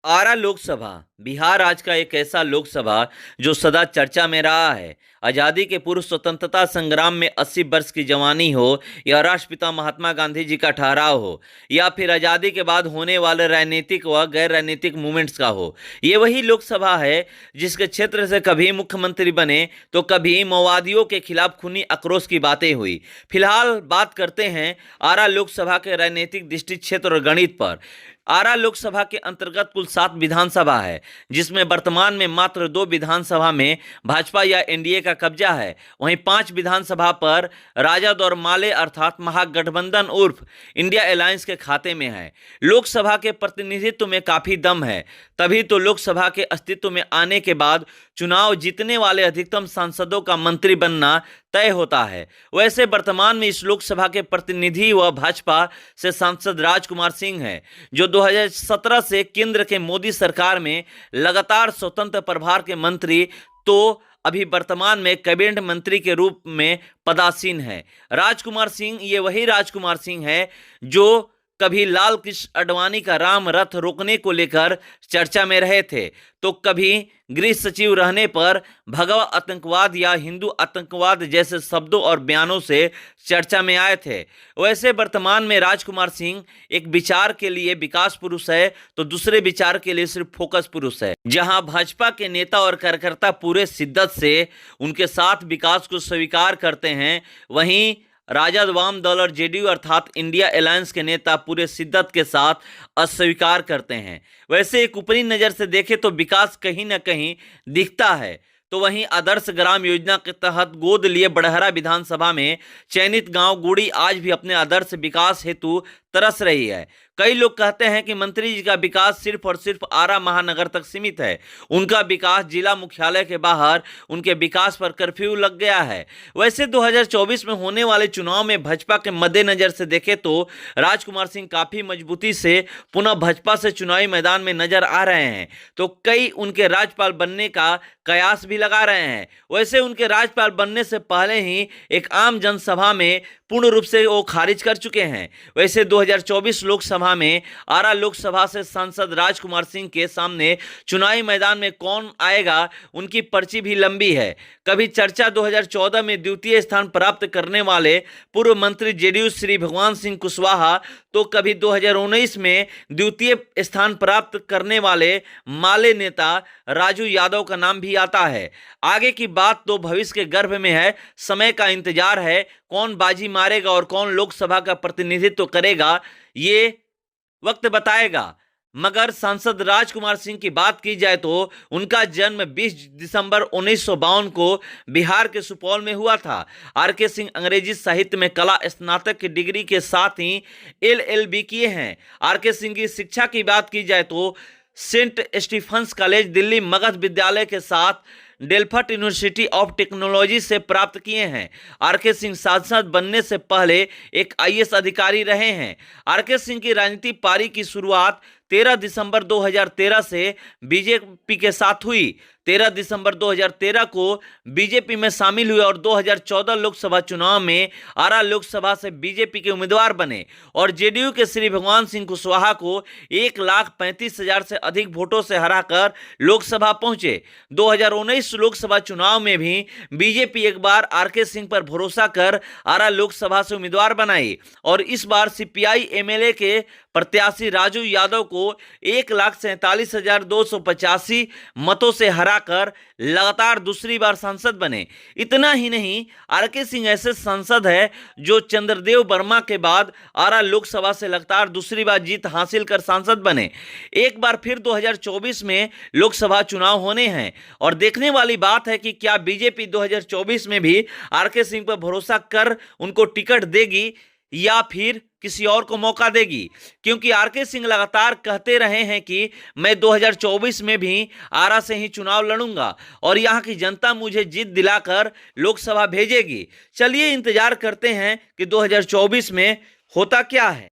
आरा लोकसभा बिहार आज का एक ऐसा लोकसभा जो सदा चर्चा में रहा है। आज़ादी के पूर्व स्वतंत्रता संग्राम में 80 वर्ष की जवानी हो, या राष्ट्रपिता महात्मा गांधी जी का ठहराव हो, या फिर आज़ादी के बाद होने वाले राजनीतिक व गैर राजनीतिक मूवमेंट्स का हो, ये वही लोकसभा है जिसके क्षेत्र से कभी मुख्यमंत्री बने तो कभी माओवादियों के खिलाफ खूनी आक्रोश की बातें हुई। फिलहाल बात करते हैं आरा लोकसभा के राजनीतिक दृष्टि क्षेत्र और गणित पर। आरा लोकसभा के अंतर्गत कुल 7 विधानसभा है, जिसमें वर्तमान में मात्र 2 विधानसभा में भाजपा या एनडीए का कब्जा है। वहीं 5 विधानसभा पर राजद और माले अर्थात महागठबंधन उर्फ इंडिया अलायंस के खाते में है। लोकसभा के प्रतिनिधित्व में काफी दम है, तभी तो लोकसभा के अस्तित्व में आने के बाद चुनाव जीतने वाले अधिकतम सांसदों का मंत्री बनना तय होता है। वैसे वर्तमान में इस लोकसभा के प्रतिनिधि व भाजपा से सांसद राजकुमार सिंह हैं, जो 2017 से केंद्र के मोदी सरकार में लगातार स्वतंत्र प्रभार के मंत्री तो अभी वर्तमान में कैबिनेट मंत्री के रूप में पदासीन है। राजकुमार सिंह ये वही राजकुमार सिंह है जो कभी लाल कृष्ण आडवाणी का राम रथ रोकने को लेकर चर्चा में रहे थे, तो कभी गृह सचिव रहने पर भगवा आतंकवाद या हिंदू आतंकवाद जैसे शब्दों और बयानों से चर्चा में आए थे। वैसे वर्तमान में राजकुमार सिंह एक विचार के लिए विकास पुरुष है तो दूसरे विचार के लिए सिर्फ फोकस पुरुष है। जहां भाजपा के नेता और कार्यकर्ता पूरे शिद्दत से उनके साथ विकास को स्वीकार करते हैं, वहीं राजद वाम दल और जेडीयू अर्थात इंडिया अलायंस के नेता पूरे शिद्दत के साथ अस्वीकार करते हैं। वैसे एक ऊपरी नज़र से देखें तो विकास कहीं ना कहीं दिखता है, तो वहीं आदर्श ग्राम योजना के तहत गोद लिए बड़हरा विधानसभा में चयनित गांव गुड़ी आज भी अपने आदर्श विकास हेतु तरस रही है। कई लोग कहते हैं कि मंत्री जी का विकास सिर्फ और सिर्फ आरा महानगर तक सीमित है। उनका विकास जिला मुख्यालय के बाहर उनके विकास पर कर्फ्यू लग गया है। वैसे 2024 में होने वाले चुनाव में भाजपा के मद्देनजर से देखें तो राजकुमार सिंह काफी मजबूती से पुनः भाजपा से चुनावी मैदान में नजर आ रहे हैं, तो कई उनके राज्यपाल बनने का कयास भी लगा रहे हैं। वैसे उनके राज्यपाल बनने से पहले ही एक आम जनसभा में पूर्ण रूप से वो खारिज कर चुके हैं। वैसे 2024 लोकसभा में आरा लोकसभा से सांसद राजकुमार सिंह के सामने चुनावी मैदान में कौन आएगा, उनकी पर्ची भी लंबी है। कभी चर्चा 2014 में द्वितीय स्थान प्राप्त करने वाले पूर्व मंत्री जेडीयू श्री भगवान सिंह कुशवाहा, तो कभी 2019 में द्वितीय स्थान प्राप्त करने वाले माले नेता राजू यादव का नाम भी आता है। आगे की बात तो भविष्य के गर्भ में है, समय का इंतजार है। कौन बाजी मारेगा और कौन लोकसभा का प्रतिनिधित्व करेगा ये वक्त बताएगा। मगर सांसद राजकुमार सिंह की बात की जाए तो उनका जन्म 20 दिसंबर 1952 को बिहार के सुपौल में हुआ था। आर.के. सिंह अंग्रेजी साहित्य में कला स्नातक की डिग्री के साथ ही एलएलबी किए हैं। आर.के. सिंह की शिक्षा की बात की जाए तो Saint Stephen's College Delhi Magadh Vidyalaya के साथ डेल्फट यूनिवर्सिटी ऑफ टेक्नोलॉजी से प्राप्त किए हैं। आर.के. सिंह सांसद बनने से पहले एक आईएएस अधिकारी रहे हैं। आर.के. सिंह की राजनीतिक पारी की शुरुआत 13 दिसंबर 2013 से बीजेपी के साथ हुई। 13 दिसंबर 2013 को बीजेपी में शामिल हुए और 2014 लोकसभा चुनाव में आरा लोकसभा से बीजेपी के उम्मीदवार बने और जेडीयू के श्री भगवान सिंह कुशवाहा को 1,35,000 से अधिक वोटों से हराकर लोकसभा पहुंचे। 2019 लोकसभा चुनाव में भी बीजेपी एक बार आर.के. सिंह पर भरोसा कर आरा लोकसभा से उम्मीदवार बनाई और इस बार सीपीआई एमएलए के प्रत्याशी राजू यादव को 1,47,285 मतों से हराकर लगातार दूसरी बार सांसद बने। इतना ही नहीं, आर.के. सिंह ऐसे सांसद है जो चंद्रदेव वर्मा के बाद आरा लोकसभा से लगातार दूसरी बार जीत हासिल कर सांसद बने। एक बार फिर 2024 में लोकसभा चुनाव होने हैं और देखने वाली बात है कि क्या बीजेपी 2024 में भी आर.के. सिंह पर भरोसा कर उनको टिकट देगी या फिर किसी और को मौका देगी, क्योंकि आर.के. सिंह लगातार कहते रहे हैं कि मैं 2024 में भी आरा से ही चुनाव लड़ूंगा और यहां की जनता मुझे जीत दिलाकर लोकसभा भेजेगी। चलिए इंतजार करते हैं कि 2024 में होता क्या है।